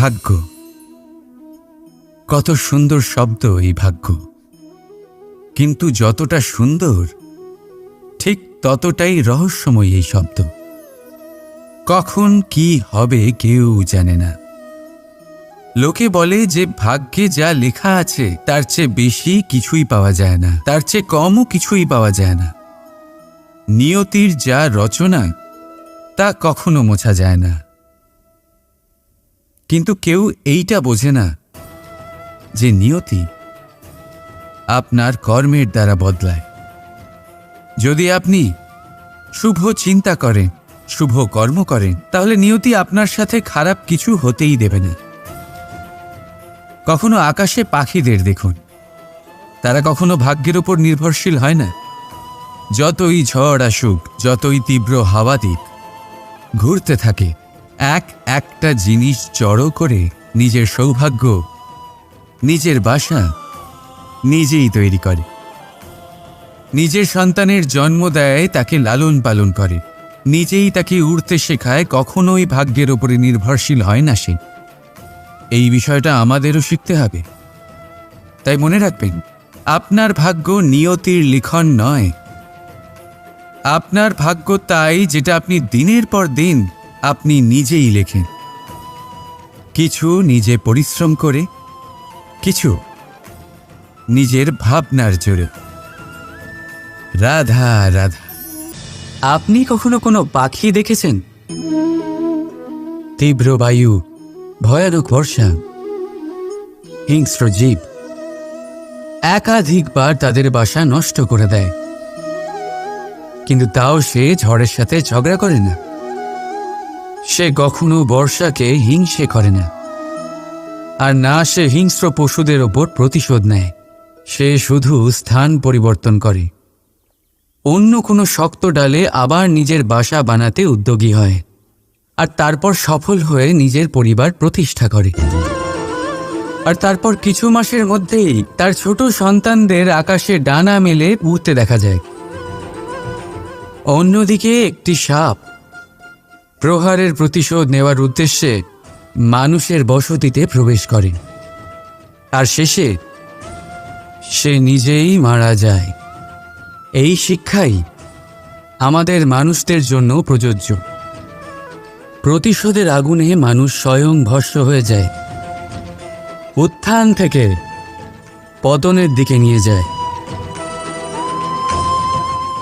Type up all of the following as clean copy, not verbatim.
ভাগ্য, কত সুন্দর শব্দ এই ভাগ্য। কিন্তু যতটা সুন্দর ঠিক ততটাই রহস্যময় এই শব্দ। কখন কি হবে কেউ জানে না। লোকে বলে যে ভাগ্যে যা লেখা আছে তার চেয়ে বেশি কিছুই পাওয়া যায় না, তার চেয়ে কমও কিছুই পাওয়া যায় না। নিয়তির যা রচনা তা কখনো মোছা যায় না। কিন্তু কেউ এইটা বোঝে না যে নিয়তি আপনার কর্মের দ্বারা বদলায়। যদি আপনি শুভ চিন্তা করেন, শুভ কর্ম করেন, তাহলে নিয়তি আপনার সাথে খারাপ কিছু হতেই দেবে না। কখনো আকাশে পাখিদের দেখুন, তারা কখনো ভাগ্যের উপর নির্ভরশীল হয় না। যতই ঝড় আসুক, যতই তীব্র হাওয়া দিক, ঘুরতে থাকে, একটা জিনিস জড়ো করে নিজের সৌভাগ্য, নিজের বাসা নিজেই তৈরি করে। নিজের সন্তানের জন্ম দেয়, তাকে লালন পালন করে, নিজেই তাকে উড়তে শেখায়, কখনোই ভাগ্যের উপরে নির্ভরশীল হয় না সে। এই বিষয়টা আমাদেরও শিখতে হবে। তাই মনে রাখবেন, আপনার ভাগ্য নিয়তির লিখন নয়। আপনার ভাগ্য তাই যেটা আপনি দিনের পর দিন আপনি নিজেই লেখেন। কিছু নিজে পরিশ্রম করে, কিছু নিজের ভাবনার জোরে। রাধা রাধা। আপনি কখনো কোনো পাখি দেখেছেন? তীব্র বায়ু, ভয়ানক বর্ষা, হিংস্র জীব একাধিকবার তাদের বাসা নষ্ট করে দেয়, কিন্তু তাও সে ঝড়ের সাথে ঝগড়া করে না। সে কখনো বর্ষাকে হিংসে করে না, আর না সে হিংস্র পশুদের ওপর প্রতিশোধ নেয়। সে শুধু স্থান পরিবর্তন করে, অন্য কোনো শক্ত ডালে আবার নিজের বাসা বানাতে উদ্যোগী হয়, আর তারপর সফল হয়ে নিজের পরিবার প্রতিষ্ঠা করে। আর তারপর কিছু মাসের মধ্যেই তার ছোট সন্তানদের আকাশে ডানা মেলে উড়তে দেখা যায়। অন্যদিকে একটি সাপ প্রহারের প্রতিশোধ নেওয়ার উদ্দেশ্যে মানুষের বসতিতে প্রবেশ করে, আর শেষে সে নিজেই মারা যায়। এই শিক্ষাই আমাদের মানুষদের জন্য প্রযোজ্য। প্রতিশোধের আগুনে মানুষ স্বয়ং ভস্ম হয়ে যায়, উত্থান থেকে পতনের দিকে নিয়ে যায়।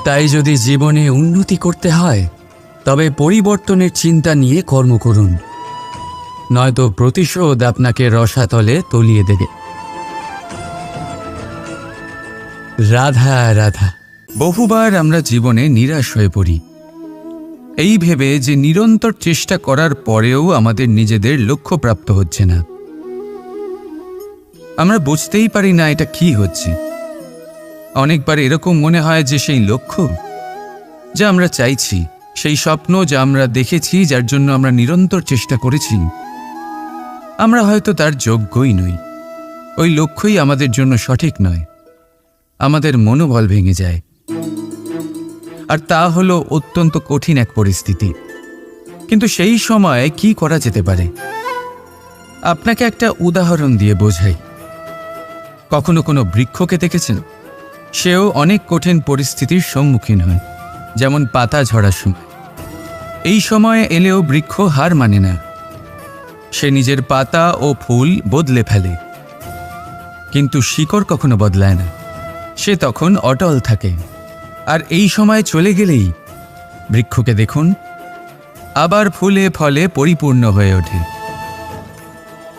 তাই যদি জীবনে উন্নতি করতে হয়, তবে পরিবর্তনের চিন্তা নিয়ে কর্ম করুন, নয়তো প্রতিশোধ আপনাকে রসাতলে তলিয়ে দেবে। রাধা রাধা। বহুবার আমরা জীবনে নিরাশ হয়ে পড়ি, এই ভেবে যে নিরন্তর চেষ্টা করার পরেও আমাদের নিজেদের লক্ষ্য প্রাপ্ত হচ্ছে না। আমরা বুঝতেই পারি না এটা কি হচ্ছে। অনেকবার এরকম মনে হয় যে সেই লক্ষ্য যা আমরা চাইছি, সেই স্বপ্ন যা আমরা দেখেছি, যার জন্য আমরা নিরন্তর চেষ্টা করেছি, আমরা হয়তো তার যোগ্যই নই। ওই লক্ষ্যই আমাদের জন্য সঠিক নয়। আমাদের মনোবল ভেঙে যায়, আর তা হলো অত্যন্ত কঠিন এক পরিস্থিতি। কিন্তু সেই সময় কি করা যেতে পারে? আপনাকে একটা উদাহরণ দিয়ে বোঝাই। কখনো কোনো বৃক্ষকে দেখেছেন? সেও অনেক কঠিন পরিস্থিতির সম্মুখীন হয়, যেমন পাতা ঝরার সময়। এই সময়ে এলেও বৃক্ষ হার মানে না। সে নিজের পাতা ও ফুল বদলে ফেলে, কিন্তু শিকড় কখনো বদলায় না। সে তখন অটল থাকে। আর এই সময় চলে গেলেই বৃক্ষকে দেখুন, আবার ফুলে ফলে পরিপূর্ণ হয়ে ওঠে।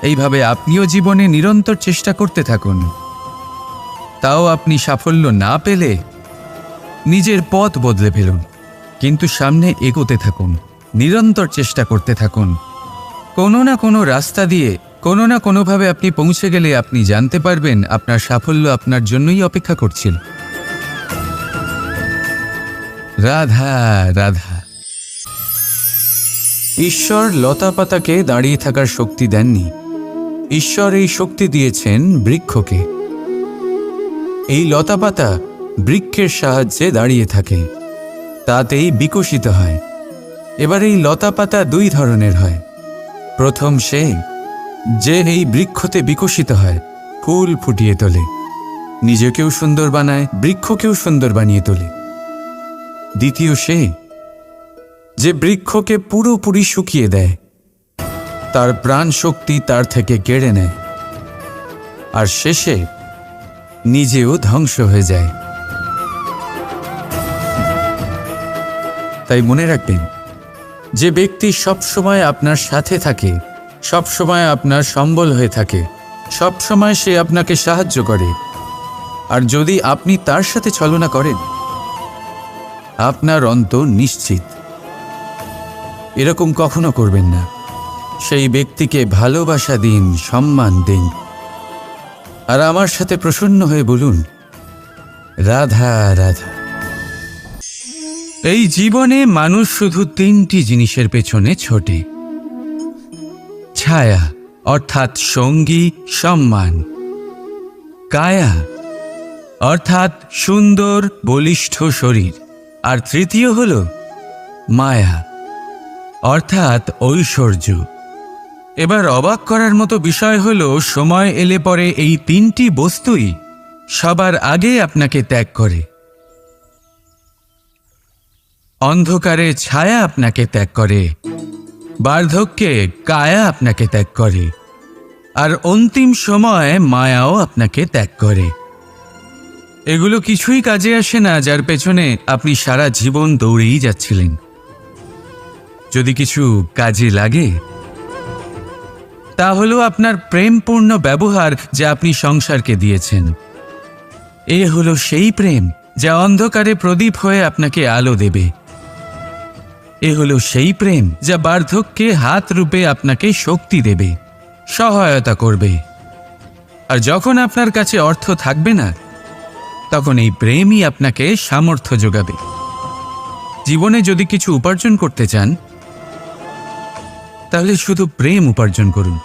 এইভাবে আপনিও জীবনে নিরন্তর চেষ্টা করতে থাকুন। তাও আপনি সাফল্য না পেলে নিজের পথ বদলে ফেলুন, কিন্তু সামনে এগোতে থাকুন, নিরন্তর চেষ্টা করতে থাকুন। কোনো না কোনো রাস্তা দিয়ে, কোনো না কোনোভাবে আপনি পৌঁছে গেলে আপনি জানতে পারবেন আপনার সাফল্য আপনার জন্যই অপেক্ষা করছিল। রাধা রাধা। ঈশ্বর লতা পাতাকে দাঁড়িয়ে থাকার শক্তি দেননি। ঈশ্বর এই শক্তি দিয়েছেন বৃক্ষকে। এই লতা পাতা বৃক্ষের সাহায্যে দাঁড়িয়ে থাকে, তাতেই বিকশিত হয়। এবার এই লতা পাতা দুই ধরনের হয়। প্রথম সে যে এই বৃক্ষতে বিকশিত হয়, ফুল ফুটিয়ে তোলে, নিজেকেও সুন্দর বানায়, বৃক্ষকেও সুন্দর বানিয়ে তোলে। দ্বিতীয় সে যে বৃক্ষকে পুরোপুরি শুকিয়ে দেয়, তার প্রাণ শক্তি তার থেকে কেড়ে নেয়, আর শেষে নিজেও ধ্বংস হয়ে যায়। তাই মনে রাখবেন, যে ব্যক্তি সবসময় আপনার সাথে থাকে, সবসময় আপনার সম্বল হয়ে থাকে, সবসময় সে আপনাকে সাহায্য করে, আর যদি আপনি তার সাথে ছলনা করেন, আপনার অন্ত নিশ্চিত। এরকম কখনো করবেন না। সেই ব্যক্তিকে ভালোবাসা দিন, সম্মান দিন, আর আমার সাথে প্রসন্ন হয়ে বলুন, রাধা রাধা। এই জীবনে মানুষ শুধু তিনটি জিনিসের পেছনে ছোটে: ছায়া অর্থাৎ সঙ্গী, সম্মান; কায়া অর্থাৎ সুন্দর বলিষ্ঠ শরীর; আর তৃতীয় হল মায়া অর্থাৎ ঐশ্বর্য। এবার অবাক করার মতো বিষয় হল, সময় এলে পরে এই তিনটি বস্তুই সবার আগে আপনাকে ত্যাগ করে। অন্ধকারে ছায়া আপনাকে ত্যাগ করে, বার্ধক্যে কায়া আপনাকে ত্যাগ করে, আর অন্তিম সময়ে মায়াও আপনাকে ত্যাগ করে। এগুলো কিছুই কাজে আসে না যার পেছনে আপনি সারা জীবন দৌড়েই যাচ্ছিলেন। যদি কিছু কাজে লাগে, তা হলো আপনার প্রেমপূর্ণ ব্যবহার যা আপনি সংসারকে দিয়েছেন। এ হলো সেই প্রেম যা অন্ধকারে প্রদীপ হয়ে আপনাকে আলো দেবে। এ হলো সেই প্রেম যা বার্ধক্যে হাত রূপে আপনাকে শক্তি দেবে, সহায়তা করবে। আর যখন আপনার কাছে অর্থ থাকবে না, তখন এই প্রেমই আপনাকে সামর্থ্য যোগাবে। জীবনে যদি কিছু উপার্জন করতে চান, তাহলে শুধু প্রেম উপার্জন করুন।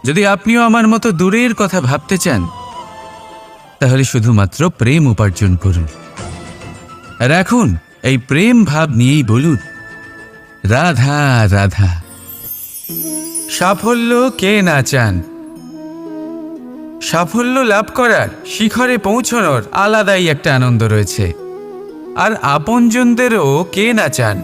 যদি আপনিও আমার মতো দূরের কথা ভাবতে চান, তাহলে শুধুমাত্র প্রেম উপার্জন করুন। আর এখন এই প্রেম ভাব নিয়েই বলুন, রাধা রাধা। সাফল্য কে না চান? সাফল্য লাভ করার, শিখরে পৌঁছানোর আলাদাই একটা আনন্দ রয়েছে। আর আপনজনদেরও কে না চান?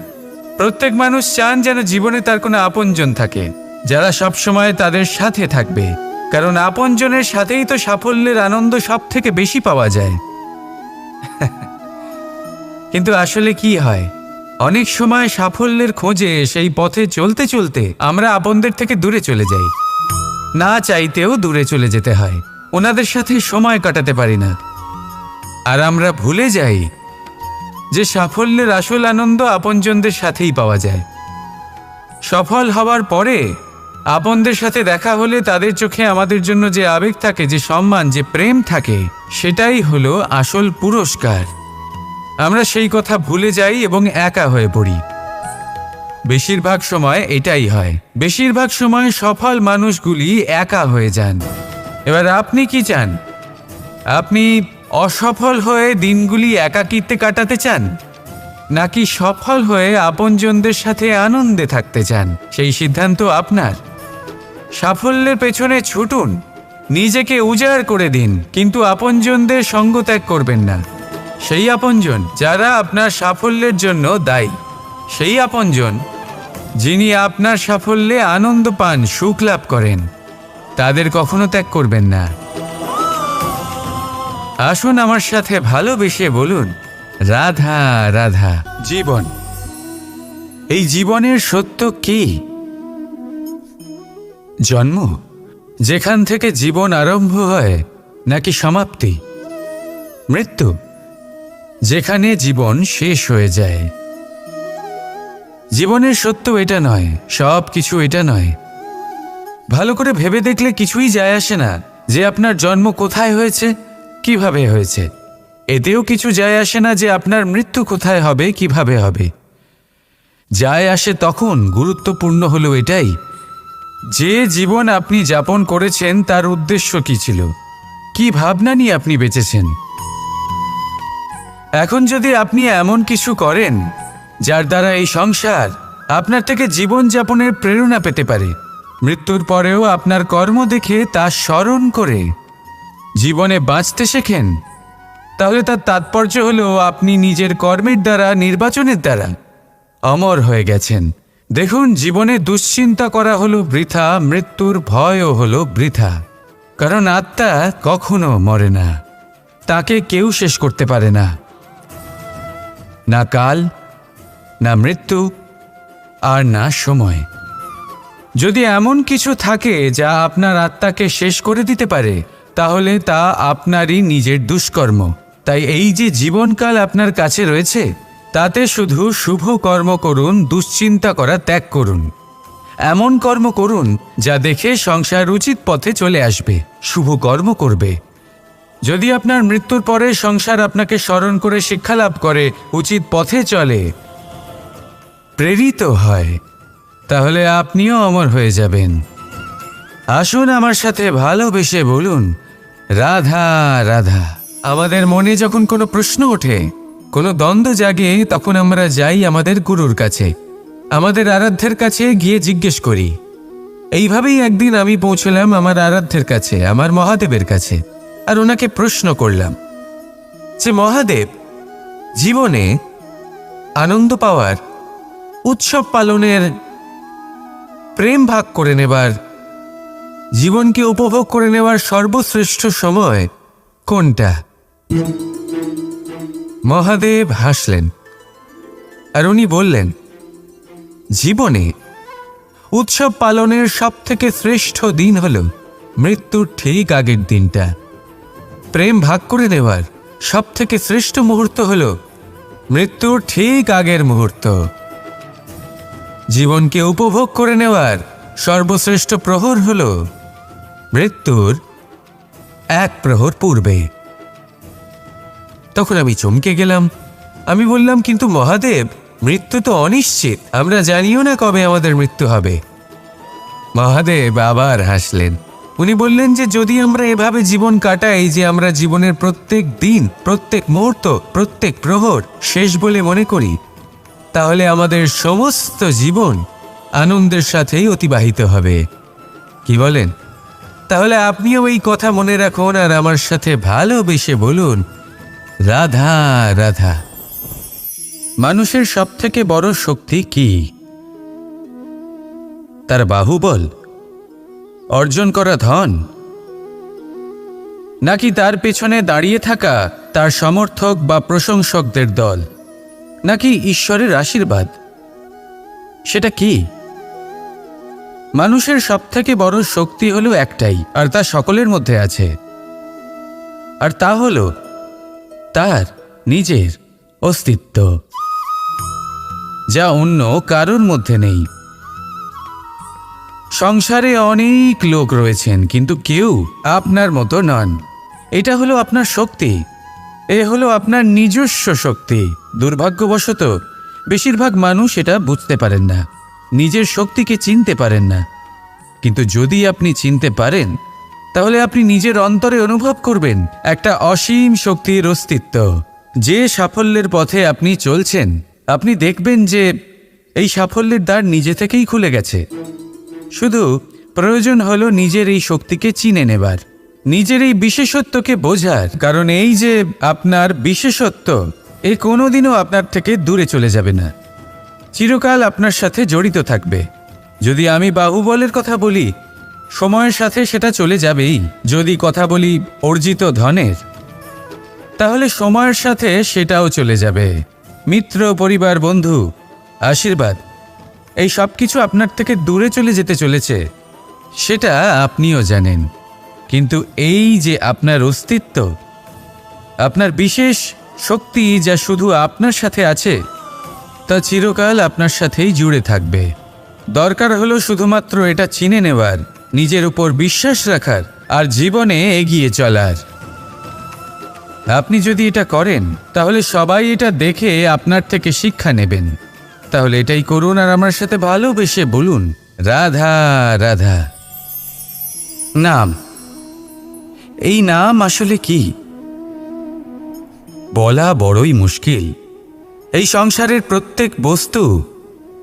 প্রত্যেক মানুষ চান যেন জীবনে তার কোনো আপনজন থাকে, যারা সবসময় তাদের সাথে থাকবে। কারণ আপনজনের সাথেই তো সাফল্যের আনন্দ সব থেকে বেশি পাওয়া যায়। কিন্তু আসলে কি হয়, অনেক সময় সাফল্যের খোঁজে সেই পথে চলতে চলতে আমরা আপনদের থেকে দূরে চলে যাই। না চাইতেও দূরে চলে যেতে হয়, ওনাদের সাথে সময় কাটাতে পারি না। আর আমরা ভুলে যাই যে সাফল্যের আসল আনন্দ আপনজনদের সাথেই পাওয়া যায়। সফল হওয়ার পরে আপনদের সাথে দেখা হলে তাদের চোখে আমাদের জন্য যে আবেগ থাকে, যে সম্মান, যে প্রেম থাকে, সেটাই হলো আসল পুরস্কার। আমরা সেই কথা ভুলে যাই এবং একা হয়ে পড়ি। বেশিরভাগ সময় এটাই হয়। বেশিরভাগ সময় সফল মানুষগুলি একা হয়ে যান। এবার আপনি কি চান? আপনি অসফল হয়ে দিনগুলি একাকিত্বে কাটাতে চান, নাকি সফল হয়ে আপনজনদের সাথে আনন্দে থাকতে চান? সেই সিদ্ধান্ত আপনার। সাফল্যের পেছনে ছুটুন, নিজেকে উজাড় করে দিন, কিন্তু আপনজনদের সঙ্গ ত্যাগ করবেন না। সেই আপনজন যারা আপনার সাফল্যের জন্য দায়ী, সেই আপনজন যিনি আপনার সাফল্যে আনন্দ পান, সুখ লাভ করেন, তাদের কখনো ত্যাগ করবেন না। আসুন আমার সাথে ভালোবেসে বলুন, রাধা রাধা। জীবন, এই জীবনের সত্য কি? জন্ম, যেখান থেকে জীবন আরম্ভ হয়, নাকি সমাপ্তি? মৃত্যু, যেখানে জীবন শেষ হয়ে যায়। জীবনের সত্য এটা নয়, সব কিছু এটা নয়। ভালো করে ভেবে দেখলে কিছুই যায় আসে না যে আপনার জন্ম কোথায় হয়েছে, কিভাবে হয়েছে। এতেও কিছু যায় আসে না যে আপনার মৃত্যু কোথায় হবে, কিভাবে হবে। যায় আসে তখন, গুরুত্বপূর্ণ হলো এটাই যে জীবন আপনি যাপন করেছেন তার উদ্দেশ্য কি ছিল, কি ভাবনা নিয়ে আপনি বেঁচেছেন। এখন যদি আপনি এমন কিছু করেন যার দ্বারা এই সংসার আপনার থেকে জীবন যাপনের প্রেরণা পেতে পারে, মৃত্যুর পরেও আপনার কর্ম দেখে তা স্মরণ করে জীবনে বাঁচতে শেখেন, তাহলে তার তাৎপর্য হলো আপনি নিজের কর্মের দ্বারা, নির্বাচনের দ্বারা অমর হয়ে গেছেন। দেখুন, জীবনে দুশ্চিন্তা করা হলো বৃথা, মৃত্যুর ভয়ও হলো বৃথা। কারণ আত্মা কখনো মরে না, তাকে কেউ শেষ করতে পারে না, না কাল, না মৃত্যু, আর না সময়। যদি এমন কিছু থাকে যা আপনার আত্মাকে শেষ করে দিতে পারে, তাহলে তা আপনারই নিজের দুষ্কর্ম। তাই এই যে জীবনকাল আপনার কাছে রয়েছে, তাতে শুধু শুভ কর্ম করুন, দুশ্চিন্তা করা ত্যাগ করুন। এমন কর্ম করুন যা দেখে সংসার উচিত পথে চলে আসবে, শুভ কর্ম করবে। যদি আপনার মৃত্যুর পরে সংসার আপনাকে স্মরণ করে শিক্ষা লাভ করে, উচিত পথে চলে, প্রেরিত হয়, তাহলে আপনিও অমর হয়ে যাবেন। আসুন আমার সাথে ভালোবেসে বলুন, রাধা রাধা। আমাদের মনে যখন কোনো প্রশ্ন ওঠে, কোনো দ্বন্দ্ব জাগে, তখন আমরা যাই আমাদের গুরুর কাছে, আমাদের আরাধ্যের কাছে গিয়ে জিজ্ঞেস করি। এইভাবেই একদিন আমি পৌঁছলাম আমার আরাধ্যের কাছে, আমার মহাদেবের কাছে, আর ওনাকে প্রশ্ন করলাম যে, মহাদেব, জীবনে আনন্দ পাওয়ার, উৎসব পালনের, প্রেম ভাগ করে নেবার, জীবনকে উপভোগ করে নেওয়ার সর্বশ্রেষ্ঠ সময় কোনটা? মহাদেব হাসলেন আর উনি বললেন, জীবনে উৎসব পালনের সবথেকে শ্রেষ্ঠ দিন হল মৃত্যুর ঠিক আগের দিনটা। প্রেম ভাগ করে নেওয়ার সবথেকে শ্রেষ্ঠ মুহূর্ত হল মৃত্যুর ঠিক আগের মুহূর্ত। জীবনকে উপভোগ করে নেওয়ার সর্বশ্রেষ্ঠ প্রহর হল মৃত্যুর এক প্রহর পূর্বে। তখন আমি চমকে গেলাম। আমি বললাম, কিন্তু মহাদেব, মৃত্যু তো অনিশ্চিত, আমরা জানিও না কবে আমাদের মৃত্যু হবে। মহাদেব আবার হাসলেন। উনি বললেন যে, যদি আমরা এভাবে জীবন কাটাই যে আমরা জীবনের প্রত্যেক দিন, প্রত্যেক মুহূর্ত, প্রত্যেক প্রহর শেষ বলে মনে করি, তাহলে আমাদের সমস্ত জীবন আনন্দের সাথেই অতিবাহিত হবে। কি বলেন? তাহলে আপনিও এই কথা মনে রাখুন আর আমার সাথে ভালোবেসে বলুন, রাধা রাধা। মানুষের সবথেকে বড় শক্তি কি? তার বাহুবল, অর্জন করা ধন, নাকি তার পেছনে দাঁড়িয়ে থাকা তার সমর্থক বা প্রশংসকদের দল, নাকি ঈশ্বরের আশীর্বাদ? সেটা কি? মানুষের সবথেকে বড় শক্তি হলো একটাই, আর তা সকলের মধ্যে আছে, আর তা হলো তার নিজের অস্তিত্ব, যা অন্য কারোর মধ্যে নেই। সংসারে অনেক লোক রয়েছেন, কিন্তু কেউ আপনার মতো নন। এটা হলো আপনার শক্তি, এ হলো আপনার নিজস্ব শক্তি। দুর্ভাগ্যবশত বেশিরভাগ মানুষ এটা বুঝতে পারেন না, নিজের শক্তিকে চিনতে পারেন না। কিন্তু যদি আপনি চিনতে পারেন, তাহলে আপনি নিজের অন্তরে অনুভব করবেন একটা অসীম শক্তির অস্তিত্ব। যে সাফল্যের পথে আপনি চলছেন, আপনি দেখবেন যে এই সাফল্যের দ্বার নিজে থেকেই খুলে গেছে। শুধু প্রয়োজন হলো নিজের এই শক্তিকে চিনে নেবার, নিজের এই বিশেষত্বকে বোঝার। কারণ এই যে আপনার বিশেষত্ব, এ কোনোদিনও আপনার থেকে দূরে চলে যাবে না, চিরকাল আপনার সাথে জড়িত থাকবে। যদি আমি বাহুবলের কথা বলি, সময়ের সাথে সেটা চলে যাবেই। যদি কথা বলি অর্জিত ধনের, তাহলে সময়ের সাথে সেটাও চলে যাবে। মিত্র, পরিবার, বন্ধু, আশীর্বাদ, এই সব কিছু আপনার থেকে দূরে চলে যেতে চলেছে, সেটা আপনিও জানেন। কিন্তু এই যে আপনার অস্তিত্ব, আপনার বিশেষ শক্তি যা শুধু আপনার সাথে আছে, তা চিরকাল আপনার সাথেই জুড়ে থাকবে। দরকার হলো শুধুমাত্র এটা চিনে নেওয়ার, নিজের উপর বিশ্বাস রাখার, আর জীবনে এগিয়ে চলার। আপনি যদি এটা করেন, তাহলে সবাই এটা দেখে আপনার থেকে শিক্ষা নেবেন। তাহলে এটাই করুন আর আমার সাথে ভালোবেসে বলুন, রাধা রাধা। নাম, এই নাম আসলে কি বলা বড়ই মুশকিল। এই সংসারের প্রত্যেক বস্তু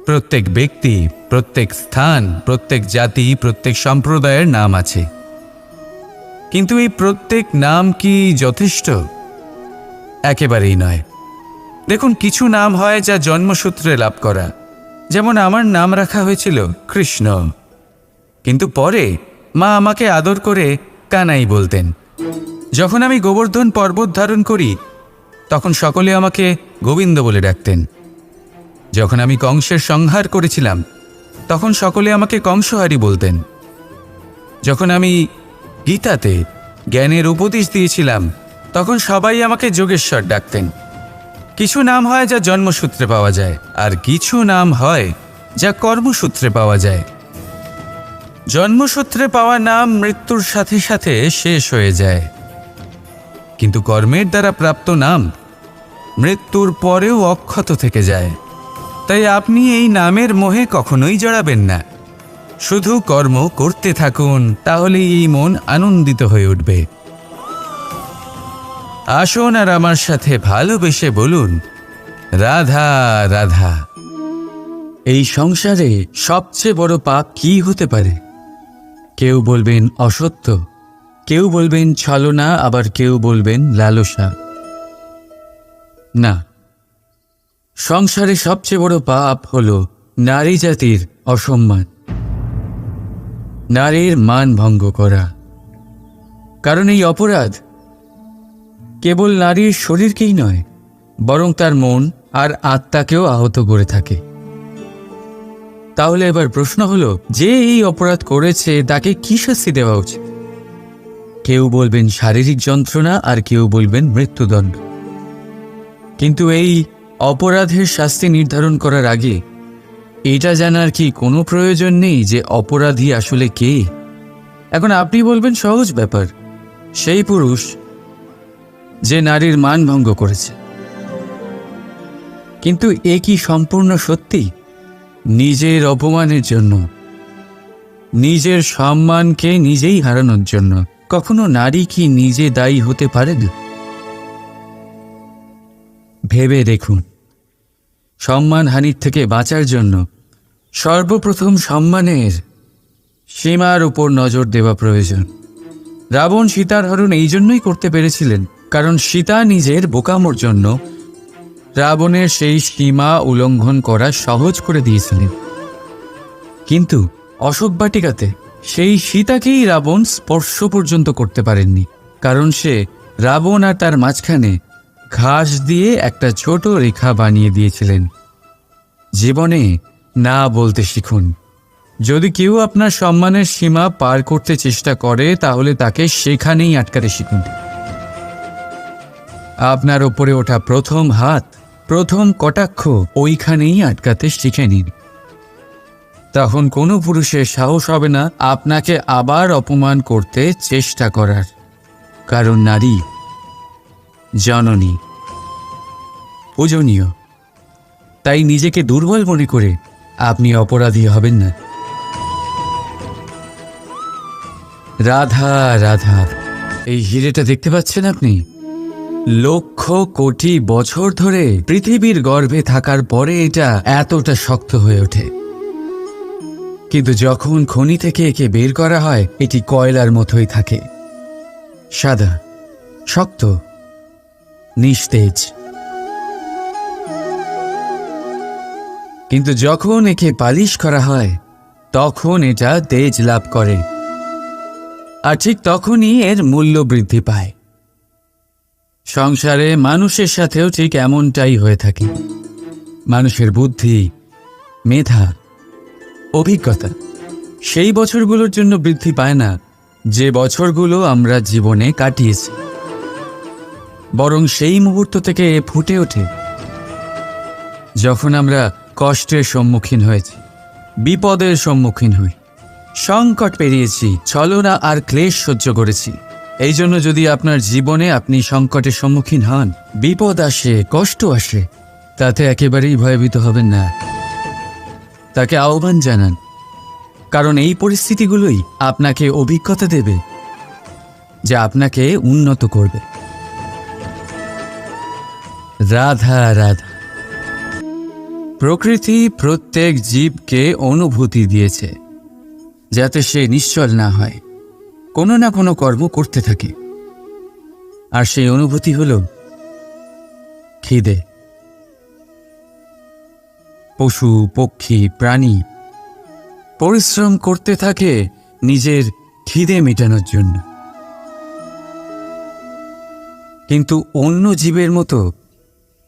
প্রত্যেক ব্যক্তি, প্রত্যেক স্থান, প্রত্যেক জাতি, প্রত্যেক সম্প্রদায়ের নাম আছে। কিন্তু এই প্রত্যেক নাম কি যথেষ্ট? একেবারেই নয়। দেখুন, কিছু নাম হয় যা জন্মসূত্রে লাভ করা। যেমন আমার নাম রাখা হয়েছিল কৃষ্ণ, কিন্তু পরে মা আমাকে আদর করে কানাই বলতেন। যখন আমি গোবর্ধন পর্বত ধারণ করি তখন সকলে আমাকে গোবিন্দ বলে ডাকতেন। যখন আমি কংসের সংহার করেছিলাম তখন সকলে আমাকে কংসহারি বলতেন। যখন আমি গীতাতে জ্ঞানের উপদেশ দিয়েছিলাম তখন সবাই আমাকে যোগেশ্বর ডাকতেন। কিছু নাম হয় যা জন্মসূত্রে পাওয়া যায়, আর কিছু নাম হয় যা কর্মসূত্রে পাওয়া যায়। জন্মসূত্রে পাওয়া নাম মৃত্যুর সাথে সাথে শেষ হয়ে যায়, কিন্তু কর্মের দ্বারা প্রাপ্ত নাম মৃত্যুর পরেও অক্ষত থেকে যায়। তাই আপনি এই নামের মোহে কখনোই জড়াবেন না। শুধু কর্ম করতে থাকুন, তাহলেই এই মন আনন্দিত হয়ে উঠবে। আসুন আর আমার সাথে ভালোবেসে বলুন, রাধা রাধা। এই সংসারে সবচেয়ে বড় পাপ কি হতে পারে? কেউ বলবেন অসত্য, কেউ বলবেন ছলনা, আবার কেউ বলবেন লালসা। না, সংসারে সবচেয়ে বড় পাপ হল নারী জাতির অসম্মান, নারীর মান ভঙ্গ করা। কারণ এই অপরাধ কেবল নারীর শরীরকেই নয়, বরং তার মন আর আত্মাকেও আহত করে থাকে। তাহলে এবার প্রশ্ন হলো, যে এই অপরাধ করেছে তাকে কি শাস্তি দেওয়া উচিত? কেউ বলবেন শারীরিক যন্ত্রণা, আর কেউ বলবেন মৃত্যুদণ্ড। কিন্তু এই অপরাধের শাস্তি নির্ধারণ করার আগে এটা জানার কি কোনো প্রয়োজন নেই যে অপরাধী আসলে কে? এখন আপনি বলবেন সহজ ব্যাপার, সেই পুরুষ যে নারীর মান ভঙ্গ করেছে। কিন্তু এ কি সম্পূর্ণ সত্যি? নিজের অপমানের জন্য, নিজের সম্মানকে নিজেই হারানোর জন্য কখনো নারী কি নিজে দায়ী হতে পারে না? ভেবে দেখুন, সম্মানহানির থেকে বাঁচার জন্য সর্বপ্রথম সম্মানের সীমার উপর নজর দেওয়া প্রয়োজন। রাবণ সীতার হরণ এই জন্যই করতে পেরেছিলেন কারণ সীতা নিজের বোকামোর জন্য রাবণের সেই সীমা উল্লঙ্ঘন করা সহজ করে দিয়েছিলেন। কিন্তু অশোক বাটিকাতে সেই সীতাকেই রাবণ স্পর্শ পর্যন্ত করতে পারেননি, কারণ সে রাবণ আর তার মাঝখানে ঘাস দিয়ে একটা ছোট রেখা বানিয়ে দিয়েছিলেন। জীবনে না বলতে শিখুন। যদি কেউ আপনার সম্মানের সীমা পার করতে চেষ্টা করে তাহলে তাকে সেখানেই আটকাতে শিখুন। আপনার ওপরে ওঠা প্রথম হাত, প্রথম কটাক্ষ ওইখানেই আটকাতে শিখে নিন। তখন কোনো পুরুষের সাহস হবে না আপনাকে আবার অপমান করতে চেষ্টা করার, কারণ নারী জননী, পূজনীয়। তাই নিজেকে দুর্বল মনে করে আপনি অপরাধী হবেন না। রাধা রাধা। এই হিরেটা দেখতে পাচ্ছেন আপনি? লক্ষ কোটি বছর ধরে পৃথিবীর গর্ভে থাকার পরে এটা এতটা শক্ত হয়ে ওঠে, কিন্তু যখন খনি থেকে একে বের করা হয় এটি কয়লার মতোই থাকে, সাদা, শক্ত, নিস্তেজ। কিন্তু যখন একে পালিশ করা হয় তখন এটা তেজ লাভ করে, আর ঠিক তখনই এর মূল্য বৃদ্ধি পায়। সংসারে মানুষের সাথেও ঠিক এমনটাই হয়ে থাকে। মানুষের বুদ্ধি, মেধা, অভিজ্ঞতা সেই বছরগুলোর জন্য বৃদ্ধি পায় না যে বছরগুলো আমরা জীবনে কাটিয়েছি, বরং সেই মুহূর্ত থেকে ফুটে ওঠে যখন আমরা কষ্টের সম্মুখীন হয়েছি, বিপদের সম্মুখীন হই, সংকট পেরিয়েছি, ছলনা আর ক্লেশ সহ্য করেছি। এই জন্য যদি আপনার জীবনে আপনি সংকটের সম্মুখীন হন, বিপদ আসে, কষ্ট আসে, তাতে একেবারেই ভয়ভীত হবেন না। তাকে আহ্বান জানান, কারণ এই পরিস্থিতিগুলোই আপনাকে অভিজ্ঞতা দেবে যা আপনাকে উন্নত করবে। রাধা রাধা। প্রকৃতি প্রত্যেক জীবকে অনুভূতি দিয়েছে, যাতে সে নিশ্চল না হয়, কোনো না কোনো কর্ম করতে থাকে। আর সেই অনুভূতি হল খিদে। পশু পক্ষী প্রাণী পরিশ্রম করতে থাকে নিজের খিদে মেটানোর জন্য। কিন্তু অন্য জীবের মতো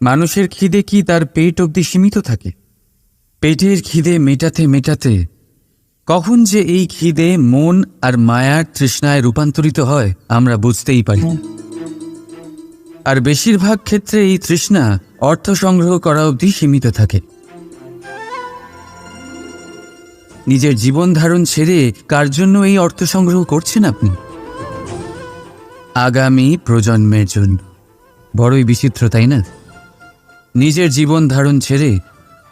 মানুষের খিদে কি তার পেট অবধি সীমিত থাকে? পেটের খিদে মেটাতে মেটাতে কখন যে এই খিদে মন আর মায়ার তৃষ্ণায় রূপান্তরিত হয় আমরা বুঝতেই পারি না। আর বেশিরভাগ ক্ষেত্রে এই তৃষ্ণা অর্থ সংগ্রহ করা অবধি সীমিত থাকে। নিজের জীবন ধারণ ছেড়ে কার জন্য এই অর্থ সংগ্রহ করছেন আপনি? আগামী প্রজন্মের জন্য। বড়ই বিচিত্র, তাই না? নিজের জীবন ধারণ ছেড়ে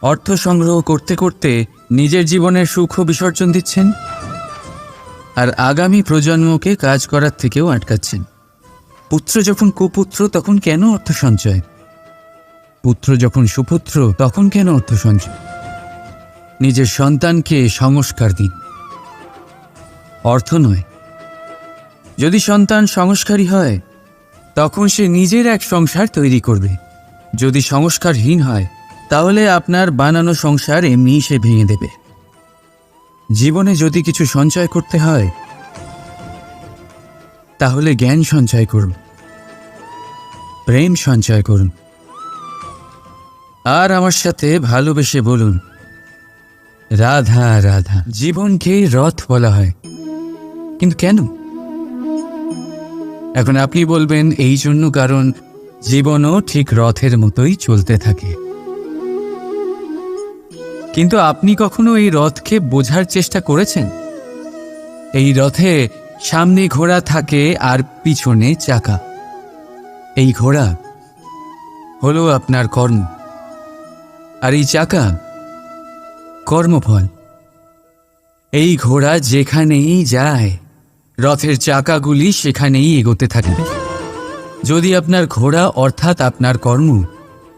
অর্থ সংগ্রহ করতে করতে নিজের জীবনের সুখ বিসর্জন দিচ্ছেন, আর আগামী প্রজন্মকে কাজ করার থেকেও আটকাচ্ছেন। পুত্র যখন কুপুত্র তখন কেন অর্থ সঞ্চয়? পুত্র যখন সুপুত্র তখন কেন অর্থ সঞ্চয়? নিজের সন্তানকে সংস্কার দিন, অর্থ নয়। যদি সন্তান সংস্কারী হয় তখন সে নিজের এক সংসার তৈরি করবে। যদি সংস্কারহীন হয় তাহলে আপনার বানানো সংসার এমনিই সে ভেঙে দেবে। জীবনে যদি কিছু সঞ্চয় করতে হয় তাহলে জ্ঞান সঞ্চয় করুন, প্রেম সঞ্চয় করুন, আর আমার সাথে ভালোবেসে বলুন, রাধা রাধা। জীবনকে রথ বলা হয়, কিন্তু কেন? এখন আপনি বলবেন এই জন্য কারণ জীবনও ঠিক রথের মতোই চলতে থাকে। কিন্তু আপনি কখনো এই রথকে বোঝার চেষ্টা করেছেন? এই রথে সামনে ঘোড়া থাকে আর পিছনে চাকা। এই ঘোড়া হলো আপনার কর্ম, আর এই চাকা কর্মফল। এই ঘোড়া যেখানেই যায় রথের চাকাগুলি সেখানেই এগোতে থাকে। যদি আপনার ঘোড়া অর্থাৎ আপনার কর্ম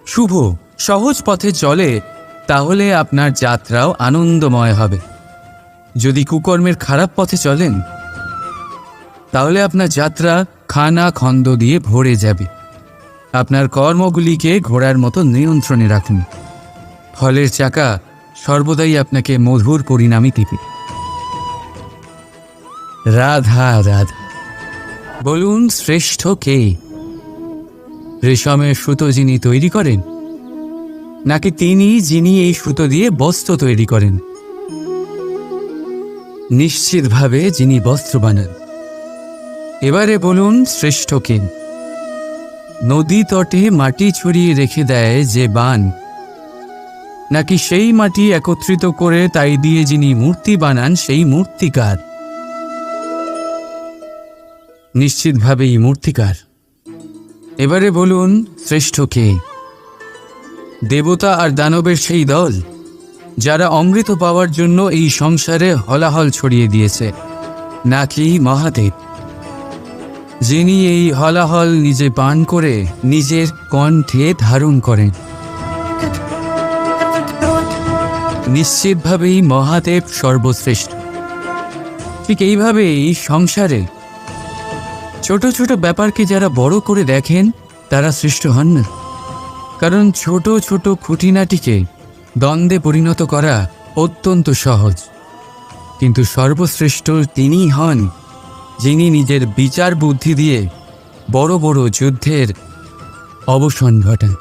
শুভ সহজ পথে চলে তাহলে আপনার যাত্রাও আনন্দময় হবে। যদি কুকর্মের খারাপ পথে চলেন তাহলে আপনার যাত্রা খানা খন্দ দিয়ে ভরে যাবে। আপনার কর্মগুলিকে ঘোড়ার মতো নিয়ন্ত্রণে রাখুন। ফলের চাকা সর্বদাই আপনাকে মধুর পরিণামই দিবে। রাধা রাধা। বলুন, শ্রেষ্ঠ কে? রেশমের সুতো যিনি তৈরি করেন, নাকি তিনি যিনি এই সুতো দিয়ে বস্ত্র তৈরি করেন? নিশ্চিতভাবে যিনি বস্ত্র বানান। এবারে বলুন, শ্রেষ্ঠ কে? নদী তটে মাটি ছড়িয়ে রেখে দেয় যে বান, নাকি সেই মাটি একত্রিত করে তাই দিয়ে যিনি মূর্তি বানান সেই মূর্তিকার? নিশ্চিতভাবেই মূর্তিকার। এবারে বলুন, শ্রেষ্ঠ কে? দেবতা আর দানবের সেই দল যারা অমৃত পাওয়ার জন্য এই সংসারে হলাহল ছড়িয়ে দিয়েছে, নাকি মহাদেব যিনি এই হলাহল নিজে পান করে নিজের কণ্ঠে ধারণ করেন? নিশ্চিতভাবেই মহাদেব সর্বশ্রেষ্ঠ। ঠিক এইভাবেই সংসারে ছোট ছোট ব্যাপারকে যারা বড় করে দেখেন তারা শ্রেষ্ঠ হন না। কারণ ছোট ছোট খুঁটিনাটিকে দ্বন্দ্বে পরিণত করা অত্যন্ত সহজ। কিন্তু সর্বশ্রেষ্ঠ তিনিই হন যিনি নিজের বিচার বুদ্ধি দিয়ে বড় বড় যুদ্ধের অবসান ঘটান।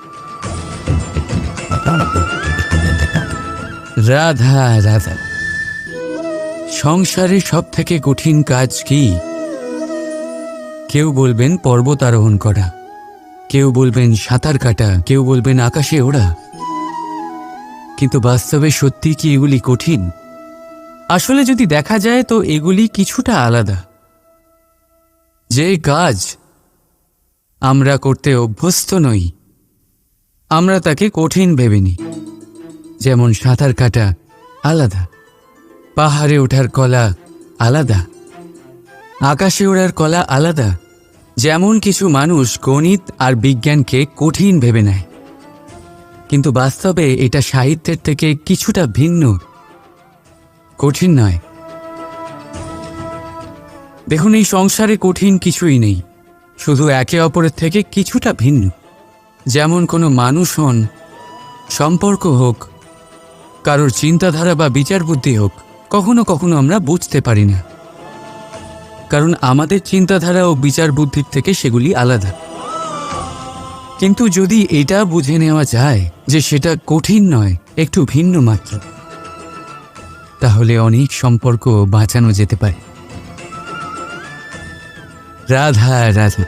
রাধা রাধা। সংসারে সব থেকে কঠিন কাজ কি? কেউ বলবেন পর্বত আরোহণ করা, কেউ বলবেন সাঁতার কাটা, কেউ বলবেন আকাশে ওড়া। কিন্তু বাস্তবে সত্যি কি এগুলি কঠিন? আসলে যদি দেখা যায় তো এগুলি কিছুটা আলাদা। যে কাজ আমরা করতে অভ্যস্ত নই আমরা তাকে কঠিন ভেবে নিই। যেমন সাঁতার কাটা আলাদা, পাহাড়ে ওঠার কলা আলাদা, আকাশে ওড়ার কলা আলাদা। যেমন কিছু মানুষ গণিত আর বিজ্ঞানকে কঠিন ভেবে নেয়, কিন্তু বাস্তবে এটা সাহিত্যের থেকে কিছুটা ভিন্ন, কঠিন নয়। দেখুন, এই সংসারে কঠিন কিছুই নেই, শুধু একে অপরের থেকে কিছুটা ভিন্ন। যেমন কোনো মানুষ হন, সম্পর্ক হোক, কারোর চিন্তাধারা বা বিচার বুদ্ধি হোক, কখনো কখনো আমরা বুঝতে পারি না, কারণ আমাদের চিন্তাধারা ও বিচার বুদ্ধির থেকে সেগুলি আলাদা। কিন্তু যদি এটা বুঝে নেওয়া যায় যে সেটা কঠিন নয়, একটু ভিন্ন মাত্র, তাহলে অনেক সম্পর্ক বাঁচানো যেতে পারে। রাধা রাধা।